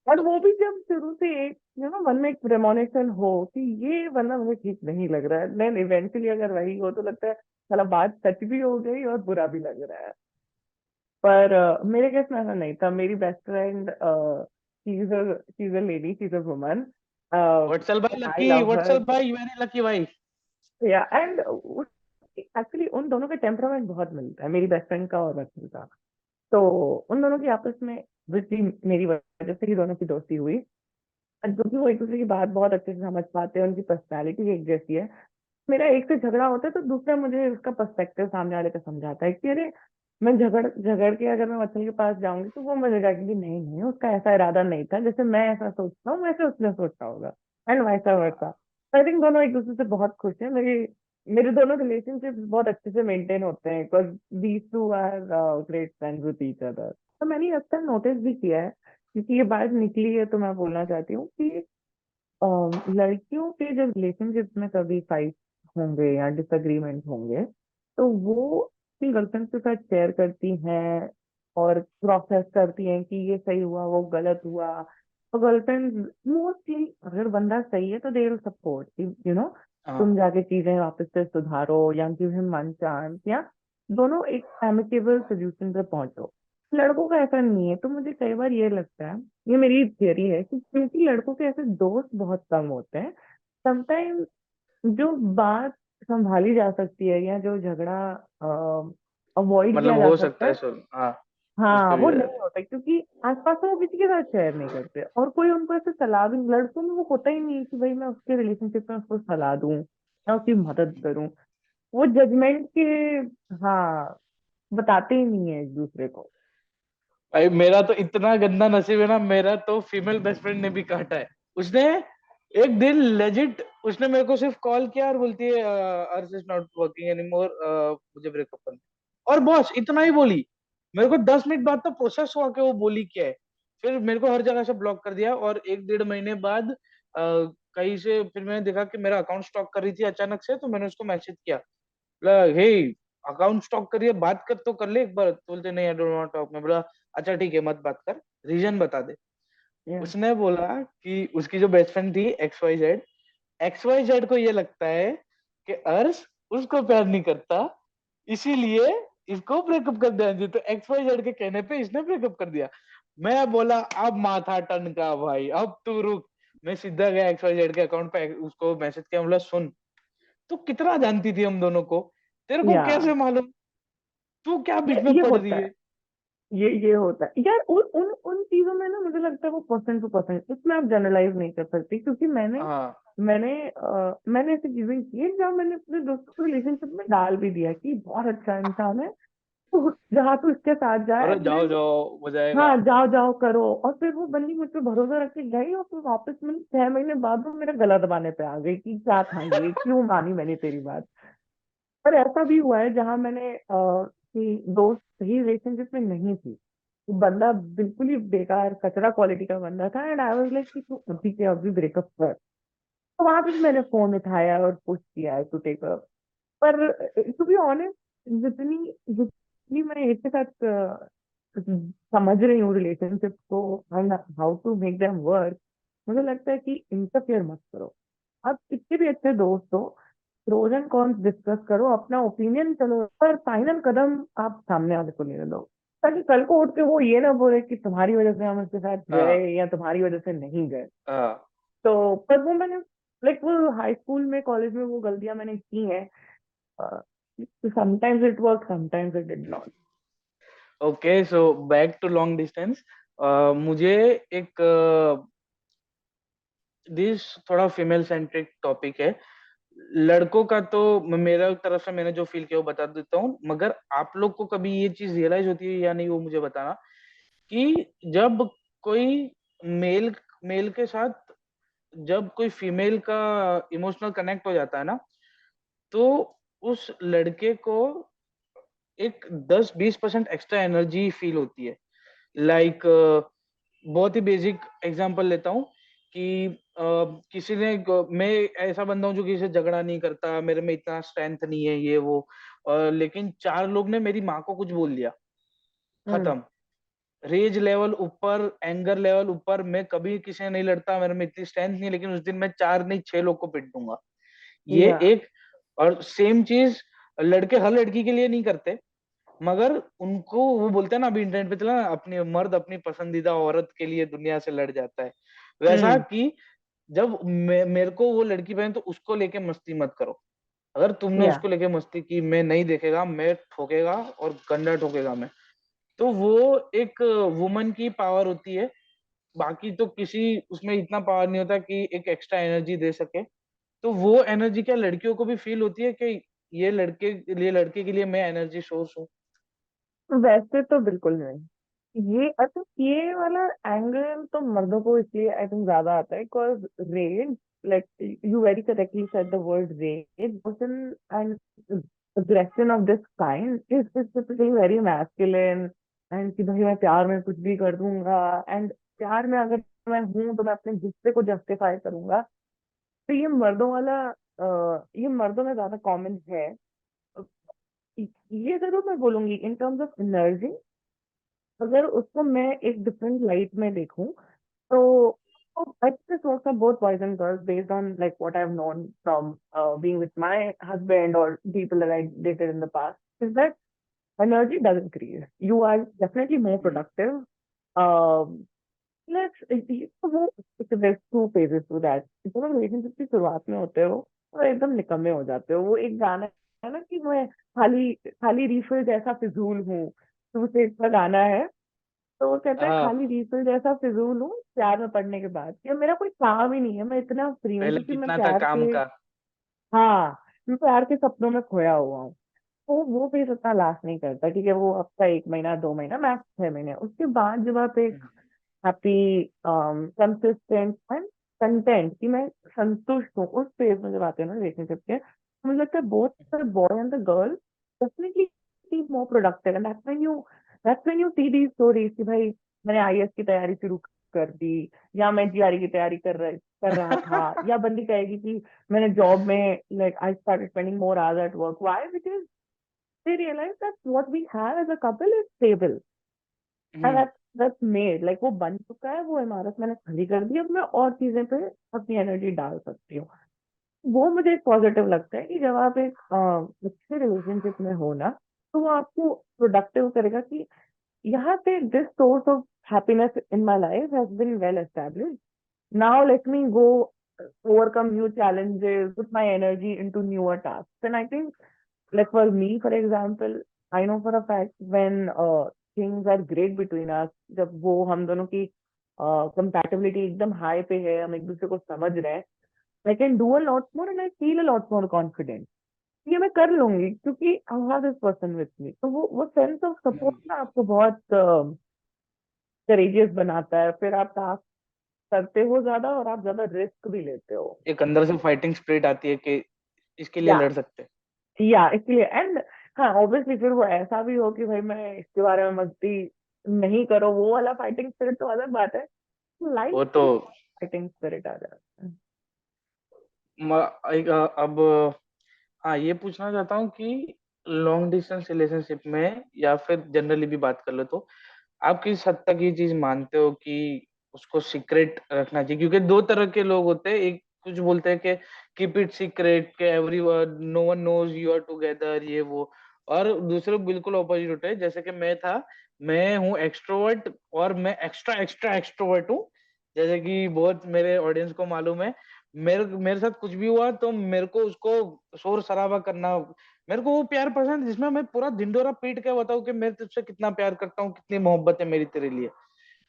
और तो वो भी जब शुरू से एक मन में एक प्रेमोनिशन हो कि ये बंदा मुझे ठीक नहीं लग रहा है, देन इवेंचुअली अगर वही हो तो लगता है साला बात सच भी हो गई और बुरा भी लग रहा है. पर मेरे केस में ऐसा नहीं था. मेरी best friend she is a lady, she is a woman. Vatsal भाई आई लकी, लव हर. वत्सल भाई वेरी लकी भाई। या एंड एक्चुअली उन दोनों का टेम्परामेंट बहुत मिलता है, मेरी बेस्ट फ्रेंड का और वत्सल का. तो उन दोनों की आपस में obviously मेरी वजह से ही दोनों की दोस्ती हुई. क्योंकि वो एक दूसरे की बात बहुत अच्छे से समझ पाते हैं, उनकी पर्सनैलिटी एक जैसी है. मेरा एक से झगड़ा होता है तो दूसरा मुझे उसका पर्सपेक्टिव सामने वाले का समझाता है कि अरे, मैं झगड़ झगड़ के अगर मैं वत्सल के पास जाऊंगी तो वो मुझे कहेगी कि नहीं नहीं, उसका ऐसा इरादा नहीं था, जैसे मैं ऐसा सोचता हूँ वैसे उसने सोचा होगा, and vice versa. I think दोनों एक दूसरे से बहुत खुश हैं. मेरी मेरे दोनों रिलेशनशिप बहुत अच्छे से मेंटेन होते हैं because these two are great friends with each other. तो मैंने अक्सर नोटिस भी किया है, क्योंकि ये बात निकली है तो मैं बोलना चाहती हूँ कि लड़कियों के जब रिलेशनशिप में कभी फाइट होंगे या डिसएग्रीमेंट होंगे तो वो अपनी गर्लफ्रेंड के साथ शेयर करती हैं और प्रोसेस करती हैं कि ये सही हुआ वो गलत हुआ. तो गर्लफ्रेंड मोस्टली, अगर बंदा सही है तो they will support, you know, हाँ तुम जाके चीजें वापस से सुधारो या गिव हिम वन चांस, या दोनों एक एमिकेबल सोल्यूशन पे पहुंचो. लड़कों का ऐसा नहीं है. तो मुझे कई बार ये लगता है, ये मेरी थियरी है, कि क्योंकि लड़कों के ऐसे दोस्त बहुत कम होते हैं, समटाइम जो बात संभाली जा सकती है या जो झगड़ा अवॉइड मतलब किया जा हो सकता सकता है है, सुन, हाँ उस हाँ, पे भी वो हो जाता नहीं होता क्योंकि आसपास में वो किसी के साथ शेयर नहीं करते और कोई उनको ऐसे सलाह भी, लड़कों में वो होता ही नहीं है कि भाई मैं उसके रिलेशनशिप में उसको सलाह दूं या उसकी मदद करूं. वो जजमेंट के, हाँ, बताते ही नहीं है एक दूसरे को. भाई। मेरा तो इतना गंदा नसीब है ना, मेरा तो फीमेल बेस्ट फ्रेंड ने भी काटा है। उसने एक दिन लेजिट, उसने मेरे को सिर्फ कॉल किया और बोलती है अर्श इज नॉट वर्किंग एनीमोर, मुझे ब्रेकअप करना है। और बॉस इतना ही बोली। मेरे को 10 मिनट बाद तो प्रोसेस हुआ कि वो बोली क्या है। फिर मेरे को हर जगह से ब्लॉक कर दिया, और 1 1.5 महीने बाद कहीं से फिर मैंने देखा कि मेरा अकाउंट स्टॉक कर रही थी अचानक से, तो मैंने उसको मैसेज किया, हे अकाउंट स्टॉक करिए, बात कर तो कर ले एक बार। तो बोलते नहीं, आई डोंट वांट टॉक। मैं बोला अच्छा ठीक है, मत बात कर, रीजन बता दे। या उसने बोला कि उसकी जो बेस्ट फ्रेंड थी XYZ, XYZ को ये लगता है कि अर्श उसको प्यार नहीं करता, इसीलिए इसको ब्रेकअप कर दिया जी। तो XYZ के कहने पे इसने ब्रेकअप कर दिया। मैं बोला अब माथा टनका भाई, अब तू रुक। मैं सीधा गया XYZ के अकाउंट पे, उसको मैसेज किया, बोला सुन, तू कितना जानती थी हम दोनों को, तेरे को या कैसे मालूम, तू क्या बीच में ये पड़ होता रही है, है। ये होता है यार। उन उन उन चीजों में ना मुझे लगता है वो पर्सन टू पर्सन, इसमें आप जनरलाइज नहीं कर सकती, क्योंकि हाँ मैंने ऐसी चीजें की हैं जहाँ मैंने अपने दोस्तों को रिलेशनशिप में डाल भी दिया कि बहुत अच्छा इंसान है, तो जहाँ तू इसके साथ जाए अरे जाओ एटलीस्ट। जाओ हो जाएगा। हाँ, जाओ जाओ करो। और फिर वो बंदी मुझ पे भरोसा रख के गई, और फिर वापस मैंने 6 महीने बाद वो मेरा गला दबाने पे आ गई कि क्या था ये, क्यों मानी मैंने तेरी बात। पर ऐसा भी हुआ है जहां मैंने कि दोस्त सही रिलेशनशिप में नहीं थी, वो बंदा बिल्कुल ही बेकार कचरा क्वालिटी का बंदा था, एंड आई वाज लाइक कि तू अभी के अभी ब्रेकअप कर। तो वहां पे भी मैंने फोन उठाया और पुश किया टू टेक अप। पर टू बी ऑनेस्ट, जितनी जितनी मैं इसके साथ समझ रही हूँ रिलेशनशिप को and how to make them work, मुझे लगता है कि इंटरफेयर मत करो। आप कितने भी अच्छे दोस्त हो, प्रोज एंड कॉन्स डिस्कस करो, अपना ओपिनियन चलो, पर फाइनल कदम आप सामने वाले को लेने दो, ताकि कल को उठ के वो ये ना बोले कि तुम्हारी वजह से हम उसके साथ गए हाँ या तुम्हारी वजह से नहीं गए। हाँ। तो पर वो मैंने लाइक वो हाई स्कूल में कॉलेज में वो गलतियां मैंने की हैं। Sometimes it work, sometimes it did not. Okay so back to long distance. मुझे एक दिस थोड़ा फीमेल सेंट्रिक टॉपिक है। लड़कों का तो मेरा तरफ से मैंने जो फील किया वो बता देता हूँ, मगर आप लोग को कभी ये चीज रियलाइज होती है या नहीं वो मुझे बताना, कि जब कोई मेल मेल के साथ जब कोई फीमेल का इमोशनल कनेक्ट हो जाता है ना, तो उस लड़के को एक 10-20% एक्स्ट्रा एनर्जी फील होती है। लाइक बहुत ही बेसिक एग्जांपल लेता हूँ कि किसी ने मैं ऐसा बंदा हूँ जो किसी से झगड़ा नहीं करता, मेरे में इतना स्ट्रेंथ नहीं है ये वो, लेकिन चार लोग ने मेरी माँ को कुछ बोल दिया, हम्म। खत्म। रेज लेवल ऊपर, एंगर लेवल ऊपर, मैं कभी किसी से नहीं लड़ता, मेरे में इतनी स्ट्रेंथ नहीं है, लेकिन उस दिन मैं 4 नहीं 6 लोग को पीट दूंगा। ये या एक, और सेम चीज लड़के हर लड़की के लिए नहीं करते, मगर उनको वो बोलते हैं ना, अभी इंटरनेट पे चला ना, अपनी मर्द अपनी पसंदीदा औरत के लिए दुनिया से लड़ जाता है, वैसा हम्म। कि जब मेरे को वो लड़की पहन तो उसको लेके मस्ती मत करो। अगर तुमने या उसको लेके मस्ती की, मैं नहीं देखेगा, मैं ठोकेगा और गंदा ठोकेगा मैं। तो वो एक वुमन की पावर होती है, बाकी तो किसी उसमें इतना पावर नहीं होता कि एक एक्स्ट्रा एनर्जी दे सके। तो वो एनर्जी क्या लड़कियों को भी फील होती है कि ये लड़के के लिए मैं एनर्जी सोर्स हूँ। वैसे तो बिल्कुल नहीं। ये अच्छा, ये वाला एंगल तो मर्दों को इसलिए आई थिंक ज्यादा आता है because rage, like you very correctly said the word rage, person and aggression of this kind is typically very masculine, and कि भाई मैं प्यार में कुछ भी कर दूंगा, एंड प्यार में अगर मैं हूं तो मैं अपने गुस्से को जस्टिफाई करूंगा। तो ये मर्दों वाला ये मर्दों में ज्यादा कॉमन है। ये जरूर मैं बोलूंगी इन टर्म्स ऑफ एनर्जी, अगर उसको मैं एक डिफरेंट लाइट में देखूं, तो I think this works on both boys and girls based on like what I've known from being with my husband or people that I dated in the past, is that energy does increase. You are definitely more hmm. productive. Um, वो there's two phases to that. जब आप relationship की शुरुआत में होते हो तो एकदम निकम्मे हो जाते हो। वो एक गाना है ना कि मैं खाली खाली रिफिल जैसा फिजूल हूँ, तो उसे इसका गाना है। तो वो कहता है हाँ, खाली रीफिल जैसा फिजूल हूँ प्यार में पड़ने के बाद, या मेरा कोई काम ही नहीं है, मैं इतना फ्री हूँ पहले क्योंकि मैं कितना था प्यार काम के, का। हाँ, मैं प्यार के सपनों में खोया हुआ हूँ। तो वो फिर उतना लास्ट नहीं करता, ठीक है, वो हफ्ता 1 महीना 2 महीना मैक्स 6 महीने, उसके बाद जब आप एक हैप्पी कंसिस्टेंट एंड कंटेंट कि मैं संतुष्ट हूँ, उस फेज में जब आते हैं ना रिलेशनशिप के, तो मुझे लगता है both the boy and the girl definitely be more productive, and that's when you see the stories कि भाई मैंने आईएएस की तैयारी शुरू कर दी, या मैं जीआरई की तैयारी कर रहा था, या बंदी कहेगी कि मैंने जॉब में like I started spending more hours at work, why? Because they realise that what we have as a couple is stable and hmm that's made, like वो बन चुका है, वो इमारत मैंने खड़ी कर दी, अब मैं और चीजें पे अपनी एनर्जी डाल सकती हूँ। वो मुझे एक पॉजिटिव लगता है कि जब आप एक अच्छे रिलेशनशिप में हो ना, तो वो आपको प्रोडक्टिव करेगा कि यहाँ पे this source of happiness in my life has been well established, now let me go overcome new challenges, put my energy into newer tasks. And I think, like for me, for example, I know for a fact when things are great between us, जब वो हम दोनों की compatibility एकदम high पे है, हम एक दूसरे को समझ रहे हैं, I can do a lot more and I feel a lot more confident. ये मैं कर लूंगी क्योंकि I have this person with me. तो वो सेंस ऑफ सपोर्ट हम्म। ना आपको बहुत करेजियस बनाता है, फिर आप टास्क करते हो ज्यादा और आप ज्यादा रिस्क भी लेते हो। एक अंदर से फाइटिंग स्पिरिट आती है कि इसके लिए या लड़ सकते हैं। इसलिए एंड हाँ ऑब्वियसली फिर वो ऐसा भी हो कि भाई मैं इसके बारे में मस्ती नहीं करो, वो वाला फाइटिंग स्पिरिट तो अलग बात है, लाइफ वो तो में फाइटिंग स्पिरिट आ जाता है। अब हाँ, ये पूछना चाहता हूँ कि लॉन्ग डिस्टेंस रिलेशनशिप में या फिर जनरली भी बात कर लो, तो आप किस हद तक ये चीज मानते हो कि उसको सीक्रेट रखना चाहिए? क्योंकि दो तरह के लोग होते हैं, एक कुछ बोलते हैं कि कीप इट सीक्रेट, के everyone no one knows you are together, ये वो। और दूसरे बिल्कुल ऑपोजिट होते हैं, जैसे कि मैं था, मैं हूँ एक्सट्रोवर्ट और मैं एक्स्ट्रा एक्स्ट्रा एक्सट्रोवर्ट हूँ। जैसे कि बहुत मेरे ऑडियंस को मालूम है, मेरे मेरे साथ कुछ भी हुआ तो मेरे को उसको शोर शराबा करना, मेरे को वो प्यार पसंद है जिसमें मैं पूरा ढिंडोरा पीट के बताऊं कि मैं तुझसे कितना प्यार करता हूँ, कितनी मोहब्बत है मेरी तेरे लिए।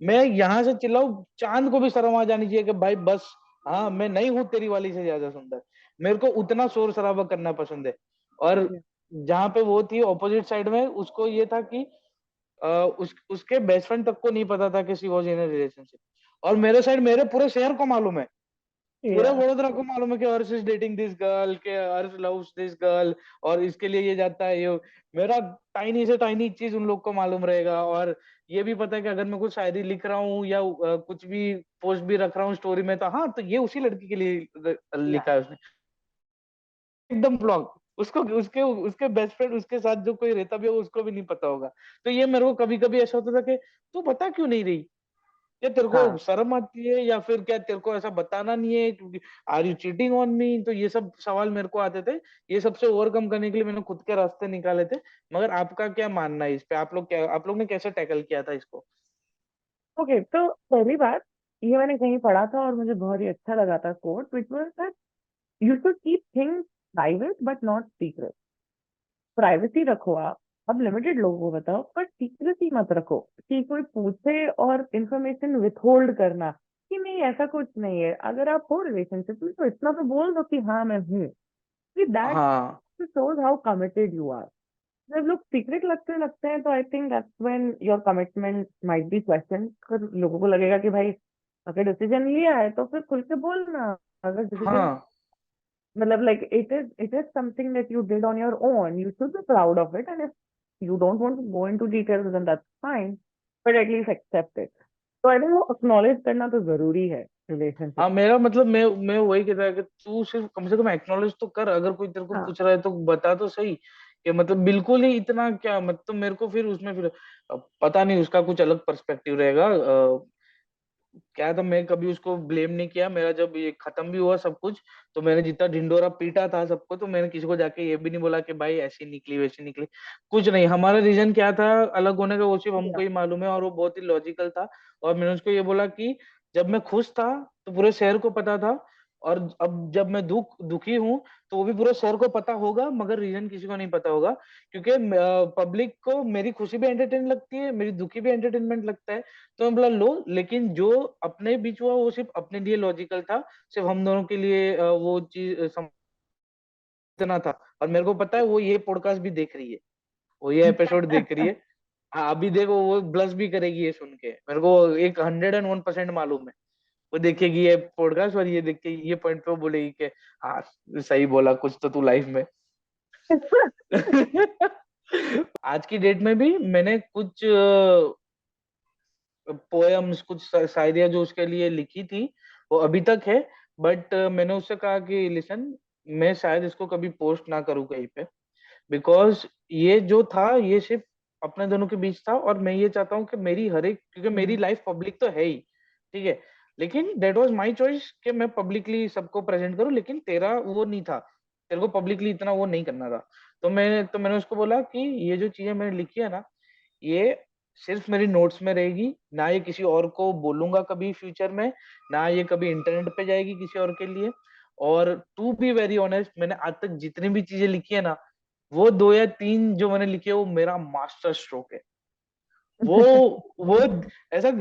मैं यहाँ से चिल्लाऊं, चांद को भी शर्म आ जानी चाहिए कि भाई बस, हाँ मैं नहीं हूँ तेरी वाली से ज्यादा सुंदर। मेरे को उतना शोर शराबा करना पसंद है। और जहाँ पे वो थी ऑपोजिट साइड में, उसको ये था कि उसके बेस्ट फ्रेंड तक को नहीं पता था कि शी वॉज इन रिलेशनशिप। और मेरे साइड मेरे पूरे शहर को मालूम है, पूरे या वडोदरा को मालूम है कि हर्ष इज डेटिंग दिस गर्ल, के हर्ष लव्स दिस गर्ल, और इसके लिए ये जाता है ये। मेरा टाइनी से टाइनी चीज उन लोग को मालूम रहेगा। और ये भी पता है कि अगर मैं कुछ शायरी लिख रहा हूँ या कुछ भी पोस्ट भी रख रहा हूँ स्टोरी में, तो हाँ, तो ये उसी लड़की के लिए लिखा है उसने। एकदम ब्लॉक, उसको उसके उसके बेस्ट फ्रेंड उसके साथ जो कोई रहता भी हो उसको भी नहीं पता होगा। तो ये मेरे को कभी कभी ऐसा होता था कि तू बता क्यों नहीं रही, क्या तेरे को हाँ शर्म आती है, या फिर क्या तेरे को ऐसा बताना नहीं है, क्योंकि are you cheating on me? तो ये सब सवाल मेरे को आते थे। ये सबसे ओवरकम करने के लिए मैंने खुद के रास्ते निकाले थे। मगर आपका क्या मानना है इस पे? आप लोग ने कैसे टैकल किया था इसको? ओके। तो पहली बात, ये मैंने कहीं पढ़ा था और मुझे बहुत ही अच्छा लगा था quote, which was that you should keep things private but not secret. Privacy रखो आप, अब लिमिटेड लोगों को बताओ, पर सीक्रेसी मत रखो कि कोई पूछे और इंफॉर्मेशन विथहोल्ड करना कि नहीं ऐसा कुछ नहीं है। अगर आप हो रिलेशनशिप में तो इतना तो बोल दो कि हाँ मैं हूँ, कि दैट हाँ shows how committed you are. जब लोग सीक्रेट लगते लगते हैं तो I think that's when your commitment might be question. फिर लोगों को लगेगा कि भाई अगर डिसीजन लिया है तो फिर खुल के बोलना। अगर डिसीजन हाँ मतलब like it is something that you did on your own, you should be proud of it, and if you don't want to go into details then that's fine, but at least accept it. तो I think वो acknowledge करना तो जरूरी है हाँ, relationship. मेरा मतलब मैं वही कहता है कि तू सिर्फ कम से कम एक्नॉलेज तो कर, अगर कोई तेरे को हाँ पूछ रहा है तो बता तो सही। कि मतलब बिल्कुल ही इतना क्या, मतलब मेरे को फिर उसमें फिर पता नहीं, उसका कुछ अलग पर्सपेक्टिव रहेगा। क्या था, मैं कभी उसको ब्लेम नहीं किया। मेरा जब ये खत्म भी हुआ सब कुछ, तो मैंने जितना ढिंडोरा पीटा था सबको, तो मैंने किसी को जाके ये भी नहीं बोला कि भाई ऐसी निकली वैसी निकली। कुछ नहीं, हमारा रीजन क्या था अलग होने का वो सिर्फ हमको या ही मालूम है, और वो बहुत ही लॉजिकल था। और मैंने उसको ये बोला कि जब मैं खुश था तो पूरे शहर को पता था, और अब जब मैं दुखी हूँ तो वो भी पूरे शहर को पता होगा, मगर रीजन किसी को नहीं पता होगा। क्योंकि पब्लिक को मेरी खुशी भी एंटरटेन लगती है, मेरी दुखी भी एंटरटेनमेंट लगता है। तो मैं बोला लो, लेकिन जो अपने बीच हुआ वो सिर्फ अपने लिए लॉजिकल था, सिर्फ हम दोनों के लिए वो चीज समझना था। और मेरे को पता है वो ये पॉडकास्ट भी देख रही है, वो ये एपिसोड देख रही है। हाँ, अभी देखो वो ब्लश भी करेगी ये सुन के, मेरे को एक 101% मालूम है। वो देखेगी ये पॉडकास्ट और ये देख के ये पॉइंट पे वो बोलेगी कि हाँ, सही बोला कुछ तो तू लाइफ में। आज की डेट में भी मैंने कुछ पोएम्स, कुछ शायरियां जो उसके लिए लिखी थी, वो अभी तक है। बट मैंने उससे कहा कि लिसन, मैं शायद इसको कभी पोस्ट ना करूँ कहीं पे, बिकॉज ये जो था ये सिर्फ अपने दोनों के बीच था, और मैं ये चाहता हूँ कि मेरी हर एक, क्योंकि मेरी हम्म। लाइफ पब्लिक तो है ही, ठीक है, लेकिन देट वाज माय चॉइस कि मैं पब्लिकली सबको प्रेजेंट करूँ, लेकिन तेरा वो नहीं था, तेरे को पब्लिकली इतना वो नहीं करना था। तो मैंने उसको बोला कि ये जो चीजें मैंने लिखी है ना, ये सिर्फ मेरी नोट्स में रहेगी, ना ये किसी और को बोलूंगा कभी फ्यूचर में, ना ये कभी इंटरनेट पे जाएगी किसी और के लिए। और टू बी वेरी ऑनेस्ट, मैंने आज तक जितनी भी चीजें लिखी है ना, वो 2 या 3 जो मैंने लिखी है वो मेरा मास्टर स्ट्रोक है। वो वो ऐसा,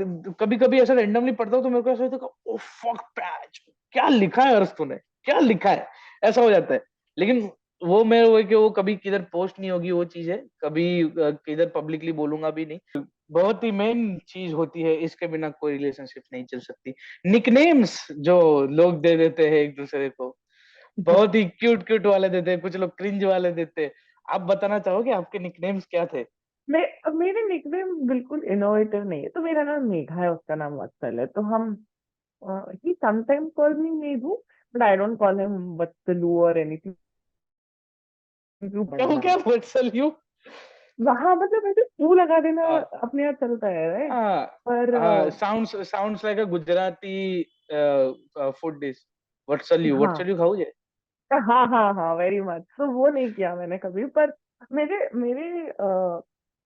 कभी कभी ऐसा रेंडमली पढ़ता हूँ तो मेरे को ऐसा होता है, ओ फक पैच, क्या लिखा है अर्श तूने, क्या लिखा है, ऐसा हो जाता है। लेकिन वो है कि वो कभी किधर पोस्ट नहीं होगी वो चीज है, कभी किधर पब्लिकली बोलूंगा भी नहीं। बहुत ही मेन चीज होती है, इसके बिना कोई रिलेशनशिप नहीं चल सकती। निकनेम्स जो लोग दे देते हैं एक दूसरे को, बहुत ही क्यूट क्यूट वाले देते हैं, कुछ लोग क्रिंज वाले देते हैं। आप बताना चाहोगे आपके निकनेम्स क्या थे? मेरे निकनेम बिल्कुल इनोवेटिव नहीं है। तो मेरा नाम मेघा है, उसका नाम वत्सल है। तो हम he sometime call me Meghu, but I don't call him Vatsalu और एनीथिंग। क्या हो, क्या वत्सल यू? वहां मतलब ऐसे तू लगा देना हाँ अपने आप चलता है, राइट? हाँ पर हाँ, साउंड्स लाइक अ गुजराती फूड डिश। हाँ, व्हाट खाओ ये? हाँ, हाँ, हाँ, वेरी मच। तो वो नहीं किया मैंने कभी। पर मेरे मेरे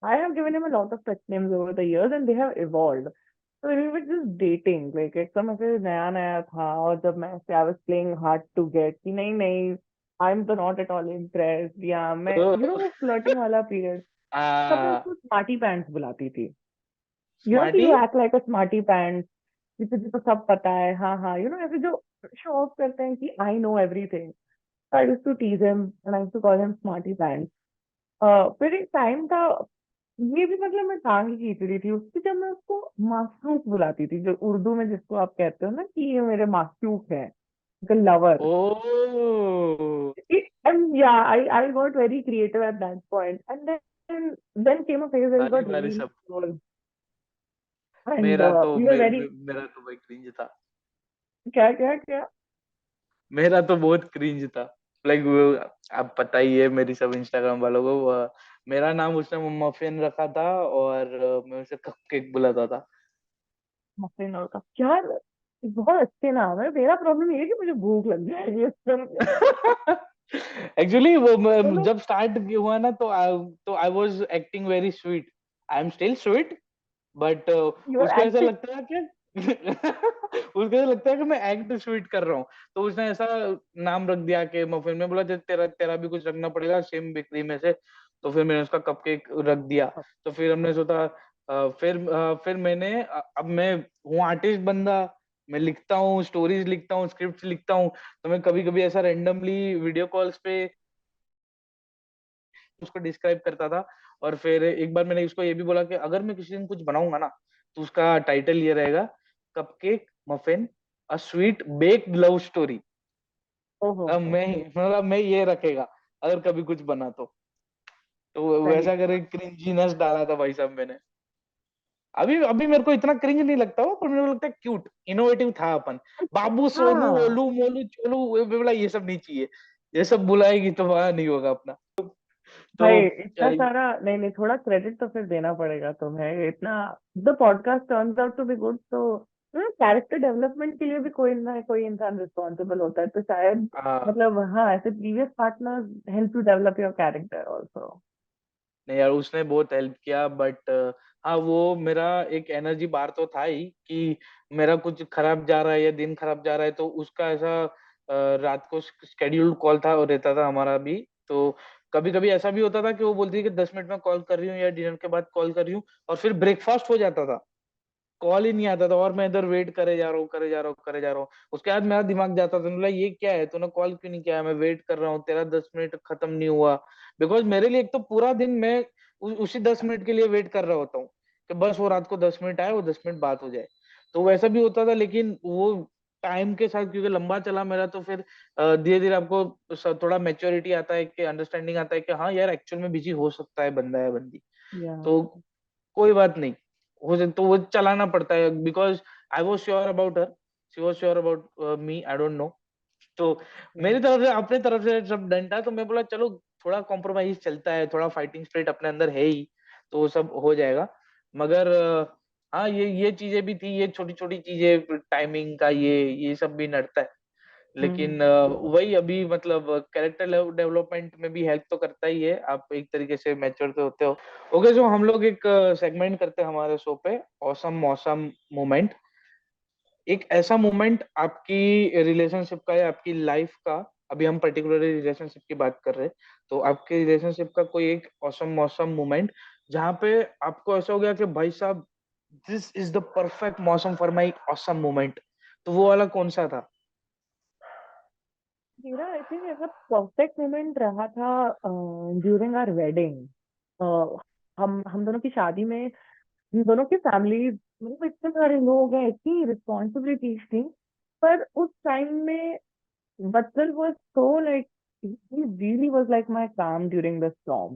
I have given him a lot of such names over the years and they have evolved. तो we were just dating, like एकदम ऐसे नया नया था, और जब मैं ऐसे I was playing hard to get कि नहीं नहीं, आई एम तो नॉट एट ऑल इम्प्रेस्ड, या मैं वो फ्लर्टिंग वाला पीरियड। तब मैं उसको स्मार्टी पैंट्स बुलाती थी। कि smarty. You act like a smarty pants, कि तुझे तो सब पता है, हाँ हाँ, ऐसे जो शो ऑफ करते हैं कि I know everything. I used to tease him and I used to call him Smarty Pants. फिर एक टाइम था, ये भी मतलब मैं टांग ही खींच रही थी उसकी, जब मैं उसको मासूक बुलाती थी, जो उर्दू में जिसको आप कहते हो ना कि ये मेरे मासूक है, लवर। ओ, And yeah, I got very creative at that point. And then came a phase where we भारी got भारी really सब। close. And मेरा तो we were very, मेरा तो भाई क्रिंज था। क्या क्या क्या। मेरा तो बहुत क्रिंज था। लाइक, आप पता ही है मेरी सब इंस्टाग्राम वालों को, मेरा नाम उसने मफिन रखा था, और मैं उसे कपकेक बुलाता था। मफिन और कप यार, बहुत अच्छे नाम है। मेरा प्रॉब्लम ये है कि मुझे भूख लग जाएगी इस film में। एक्चुअली वो बोलो, जब स्टार्ट हुआ ना, तो I was acting very sweet. I am still sweet, but you are उसको ऐसा एक्टिंग। लगता है कि उसको ऐसा लगता है कि मैं एक्ट स्वीट कर रहा हूँ। तो उसने ऐसा नाम रख दिया कि मफिन में, बोला तेरा तेरा भी कुछ रखना पड़ेगा सेम बेकरी में से। तो फिर मैंने उसका कपकेक रख दिया। तो फिर हमने सोचा, फिर अब मैं हूँ आर्टिस्ट बंदा, मैं लिखता हूँ, स्टोरीज लिखता हूँ, स्क्रिप्ट लिखता हूँ। तो मैं कभी कभी ऐसा रेंडमली वीडियो कॉल्स पे उसको डिस्क्राइब करता था। और फिर एक बार मैंने उसको ये भी बोला कि अगर मैं किसी दिन कुछ बनाऊंगा ना, तो उसका टाइटल ये रहेगा, cupcake muffin a sweet baked love story. ओहो अब हो, मैं मतलब मैं ये रखेगा अगर कभी कुछ बना तो सही वैसा है। करे क्रिंजीनेस डाला था भाई साहब मैंने। अभी अभी मेरे को इतना क्रिंज नहीं लगता हो, पर मेरे को लगता है क्यूट इनोवेटिव था अपन। बाबू सोनू हाँ ओलू मोलू चोलू, बोला ये सब नहीं चाहिए, ये सब बुलाएगी तो वहां नहीं होगा अपना। तो भाई, इतना सारा नहीं नहीं, थोड़ा क्रेडिट तो फिर देना पड़ेगा तुम्हें इतना। The podcast turns out to be good, तो कैरेक्टर डेवलपमेंट के लिए भी कोई ना कोई इंसान रिस्पॉन्सिबल होता है, तो शायद आ, मतलब हाँ, ऐसे previous partner help to develop your character also. नहीं यार, उसने बहुत हेल्प किया, बट हाँ, वो मेरा एक एनर्जी बार तो था ही कि मेरा कुछ खराब जा रहा है या दिन खराब जा रहा है, तो उसका ऐसा रात को स्केड्यूल्ड कॉल था और रहता था हमारा भी। तो कभी कभी ऐसा भी होता था कि वो बोलती है कि 10 मिनट में कॉल कर रही हूँ या डिनर के बाद कॉल कर रही हूँ, और फिर ब्रेकफास्ट हो जाता था, कॉल ही नहीं आता था, और मैं इधर वेट करे जा रहा हूँ, करे जा रहा हूँ, करे जा रहा हूँ। उसके बाद मेरा दिमाग जाता था, बोला ये क्या है, तूने कॉल क्यों नहीं किया, मैं वेट कर रहा हूँ, तेरा 10 मिनट खत्म नहीं हुआ। बिकॉज मेरे लिए एक तो पूरा दिन मैं उसी 10 मिनट के लिए वेट कर रहा होता हूँ कि बस वो रात को 10 मिनट आए, वो 10 मिनट बात हो जाए। तो वैसा भी होता था, लेकिन वो टाइम के साथ क्योंकि लंबा चला मेरा, तो फिर धीरे धीरे आपको थोड़ा मेच्योरिटी आता है, कि अंडरस्टैंडिंग आता है कि हाँ यार, एक्चुअल में बिजी हो सकता है बंदा या बंदी। या तो कोई बात नहीं, हो सकता तो वो चलाना पड़ता है, because I was sure about her she was sure about me, I don't know. तो Yeah. मेरी तरफ से, अपने तरफ से सब डन था, तो मैं बोला चलो थोड़ा कॉम्प्रोमाइज चलता है, थोड़ा फाइटिंग स्पिरिट अपने अंदर है ही, तो वो सब हो जाएगा। मगर हाँ, ये चीजें भी थी, ये छोटी छोटी चीजें, टाइमिंग का ये सब भी नड़ता है। हम्म। लेकिन वही अभी मतलब कैरेक्टर डेवलपमेंट में भी हेल्प तो करता ही है, आप एक तरीके से मैच्योर तो होते हो। ओके, जो हम लोग एक सेगमेंट करते हैं हमारे शो पे, औसम मौसम मोमेंट। एक ऐसा मोमेंट आपकी रिलेशनशिप का या आपकी लाइफ का, अभी हम पर्टिकुलरली रिलेशनशिप की बात कर रहे हैं, तो आपके रिलेशनशिप का कोई एक औसम मौसम मोमेंट जहाँ पे आपको ऐसा हो गया कि भाई साहब, दिस इज द परफेक्ट मौसम फॉर माई औसम मोमेंट, तो वो वाला कौन सा था? मेरा आई थिंक ऐसा परफेक्ट मोमेंट रहा था ड्यूरिंग आवर वेडिंग। हम दोनों की शादी में हम दोनों की फैमिली, मतलब इतने सारे लोग हैं, इतनी रिस्पॉन्सिबिलिटीज थी, पर उस टाइम में Batsal was so like he really was like my calm during the storm.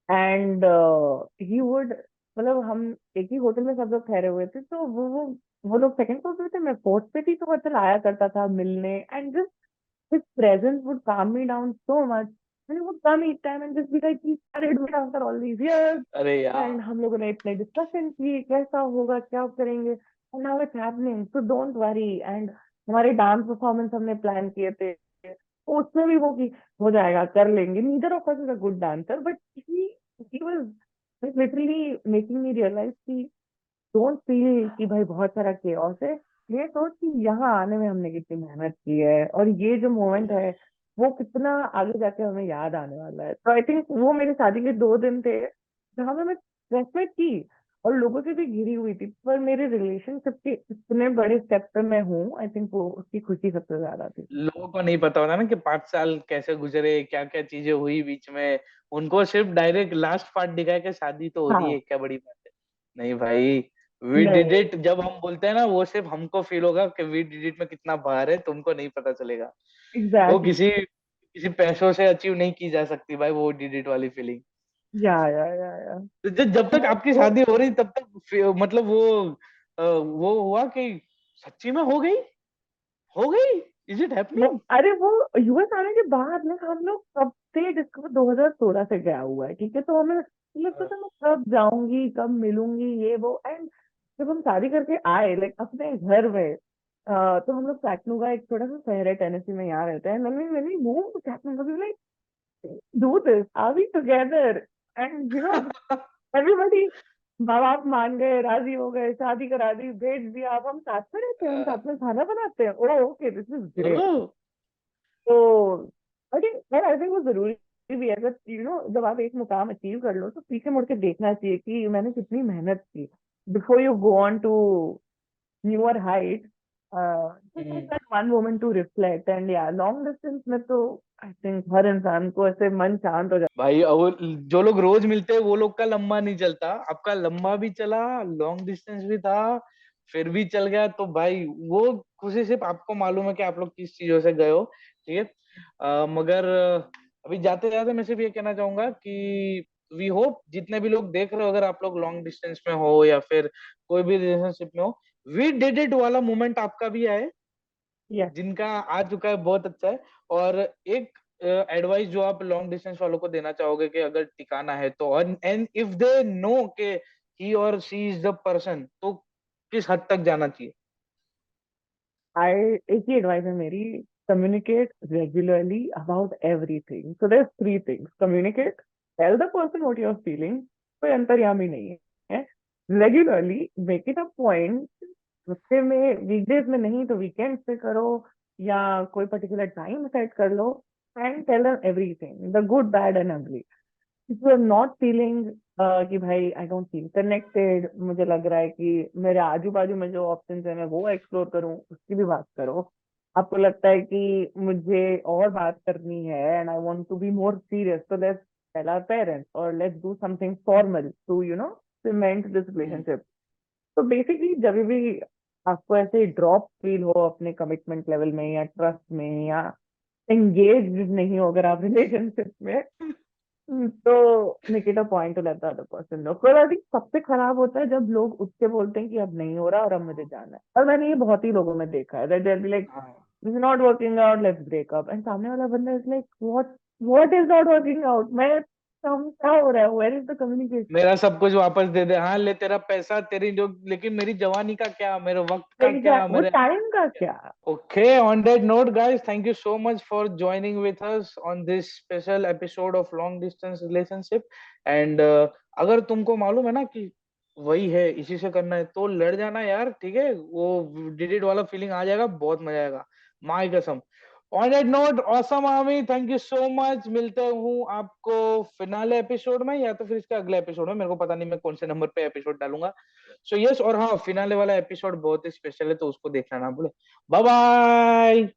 And he would, मतलब हम एक ही होटल में सब लोग ठहरे हुए थे, तो वो लोग सेकंड फ्लोर पे थे, मैं फोर्थ पे थी, तो बत्सल आया करता था मिलने, and just his presence would calm me down so much. And he would come each time and just be like, he's married me after all these years. अरे And यार, हम लोगों ने इतने डिस्कशन की कैसा होगा क्या करेंगे, and now it's happening, so don't worry. And हमारे डांस परफॉर्मेंस हमने प्लान किए थे, तो उसमें भी वो कि हो जाएगा, कर लेंगे। Neither of us is a good dancer, but he was literally making me realise कि डोंट फील कि भाई बहुत सारा केओस है, ये सोच कि यहाँ आने में हमने कितनी मेहनत की है, और ये जो मोमेंट है वो कितना आगे जाके हमें याद आने वाला है। तो आई थिंक वो मेरी शादी के 2 दिन थे जहाँ पे मैं स्ट्रेस में थी और लोगों से भी घिरी हुई थी, पर मेरे रिलेशनशिप के इतने बड़े स्टेप पे मैं हूँ, आई थिंक वो उसकी खुशी सबसे ज्यादा थी। लोगों को नहीं पता होता ना कि 5 साल कैसे गुजरे, क्या क्या चीजें हुई बीच में। उनको सिर्फ डायरेक्ट लास्ट पार्ट दिखाया कि शादी तो हो रही है, हाँ। क्या बड़ी बात है। नहीं भाई, वी डिड नहीं। इट जब हम बोलते हैं ना, वो सिर्फ हमको फील होगा कि वी डिड इट में कितना भार है, तुमको नहीं पता चलेगा। वो एग्जैक्टली। किसी किसी पैसों से अचीव नहीं की जा सकती भाई, वो डिड इट वाली फीलिंग। या तो जब तक आपकी वो शादी हो रही तब तक मतलब वो हुआ कि सच्ची में हो गई, इज इट हैपनिंग? अरे वो यूएस आने के बाद ना हम लोग कब से डिस्कवर 2016 से गया हुआ है, ठीक है, तो हमें लगता था मैं कब जाऊंगी कब मिलूंगी ये वो, एंड जब हम शादी करके आए लाइक अपने घर में, तो हम लोग चैटनूगा, एक छोटा सा शहर है टेनेसी में, यहाँ रहते हैं। when we moved to Chattanooga, we were like, do this, are we together? And everybody, माँ बाप मान गए, राजी हो गए, शादी करा दी, भेज दिया, अब हम साथ में रहते हैं, हम साथ में खाना बनाते हैं। Oh okay, this is great. Oh, तो आई थिंक वो जरूरी भी है, अगर जब आप एक मुकाम अचीव कर लो तो पीछे मुड़ के देखना चाहिए कि मैंने कितनी मेहनत की, before you go on to newer height. Just take that one moment to reflect, and या लॉन्ग डिस्टेंस में तो आई थिंक हर इंसान को ऐसे मन शांत हो भाई अब जो लोग रोज मिलते हैं वो लोग का लंबा नहीं चलता, आपका लंबा भी चला, लॉन्ग डिस्टेंस भी था, फिर भी चल गया, तो भाई वो खुशी सिर्फ आपको मालूम है कि आप लोग किस चीजों से गए हो, ठीक है। मगर अभी जाते जाते मैं सिर्फ ये कहना चाहूंगा कि वी होप जितने भी लोग देख रहे हो, अगर आप लोग लॉन्ग डिस्टेंस में हो या फिर कोई भी रिलेशनशिप में हो, वी डिड इट वाला मोमेंट आपका भी आए। जाए। जिनका आ चुका है बहुत अच्छा है। और एक एडवाइस जो आप लॉन्ग डिस्टेंस वालों को देना चाहोगे कि अगर टिकाना है तो, एंड इफ दे नो के ही और शी इज द पर्सन, तो किस हद तक जाना चाहिए? आई एक ही एडवाइस है मेरी, communicate regularly about everything. So there 3 things: communicate, tell the person what you are feeling, कोई अंतर्यामी नहीं है, regularly make it a point, हफ्ते में वीकडेज में नहीं तो वीकेंड पे करो, या कोई पर्टिकुलर टाइम सेट कर लो, and tell them everything, the good bad and ugly. If you are not feeling कि भाई आई डोंट फील कनेक्टेड, मुझे लग रहा है कि मेरे आजू बाजू में जो ऑप्शन है मैं वो एक्सप्लोर करूं, उसकी भी बात करो। आपको लगता है कि मुझे और बात करनी है and I want to be more serious, तो लेट्स टेल आवर पेरेंट्स और let's do something formal to cement this hmm. Relationship. तो बेसिकली जब भी आपको ऐसे ड्रॉप फील हो अपने कमिटमेंट लेवल में या ट्रस्ट में, या एंगेज नहीं हो अगर आप रिलेशनशिप में, तो Nikita point to let the other person know, पर आई थिंक सबसे खराब होता है जब लोग उठ के बोलते हैं कि अब नहीं हो रहा और अब मुझे जाना है। और मैंने ये बहुत ही लोगों में देखा है, दैट दे बी लाइक हाँ, this is not working out, let's break up, and सामने वाला बंदा is like what is not working out, मैं क्या हो रहा है, वेयर इज द कम्युनिकेशन। मेरा सब कुछ वापस दे दे, हाँ ले तेरा पैसा तेरी जो, लेकिन मेरी जवानी का क्या, मेरे वक्त का क्या, वो मेरे टाइम का क्या। Okay, on that note, guys, thank you so much for joining with us on this special episode of long distance relationship. And अगर तुमको मालूम है ना कि वही है, इसी से करना है, तो लड़ जाना यार, ठीक है, वो डिड इट वाला फीलिंग आ जाएगा, बहुत मजा आएगा, माय कसम। On that note, awesome army, thank you so much. मिलते हूँ आपको फिनाले एपिसोड में, या तो फिर इसके अगले एपिसोड में, मेरे को पता नहीं मैं कौन से नंबर पे एपिसोड डालूंगा। सो यस, और हाँ, फिनाले वाला एपिसोड बहुत ही स्पेशल है, तो उसको देखना ना भूले। Bye bye.